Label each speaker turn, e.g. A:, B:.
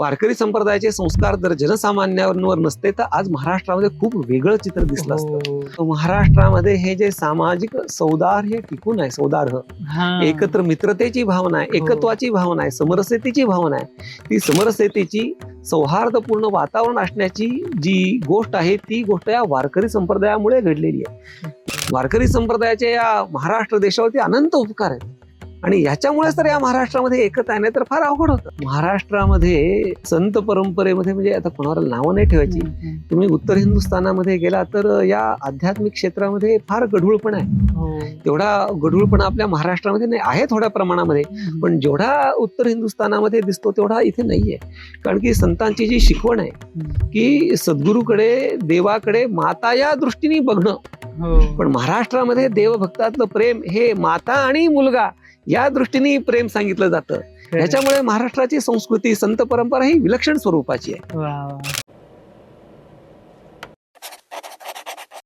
A: वारकरी संप्रदायाचे संस्कार जर जनसामान्यांवर नसते तर आज महाराष्ट्रामध्ये खूप वेगळं चित्र दिसलं असतं. महाराष्ट्रामध्ये हे जे सामाजिक सौहार्द टिकून आहे, सौहार्द, एकत्र मित्रतेची भावना आहे, एकत्वाची भावना आहे, समरसतेची भावना आहे. ती समरसतेची सौहार्दपूर्ण वातावरण असण्याची जी गोष्ट आहे ती गोष्ट या वारकरी संप्रदायामुळे घडलेली आहे. वारकरी संप्रदायाचे या महाराष्ट्र देशावरती अनंत उपकार आहेत आणि याच्यामुळेच तर या महाराष्ट्रामध्ये एकता आहे, नाही तर फार अवघड होतं. महाराष्ट्रामध्ये संत परंपरेमध्ये म्हणजे आता कोणाला नावं नाही ठेवायची, तुम्ही उत्तर हिंदुस्थानामध्ये गेला तर या आध्यात्मिक क्षेत्रामध्ये फार गढूळपणा आहे. तेवढा गढूळपणा आपल्या महाराष्ट्रामध्ये नाही आहे, थोड्या प्रमाणामध्ये, पण जेवढा उत्तर हिंदुस्थानामध्ये दिसतो तेवढा इथे नाहीये. कारण की संतांची जी शिकवण आहे की सद्गुरूकडे, देवाकडे माता या दृष्टीने बघणं, पण महाराष्ट्रामध्ये देवभक्तातलं प्रेम हे माता आणि मुलगा या दृष्टीने प्रेम सांगितलं जातं. याच्यामुळे महाराष्ट्राची संस्कृती, संत परंपरा ही विलक्षण स्वरूपाची आहे.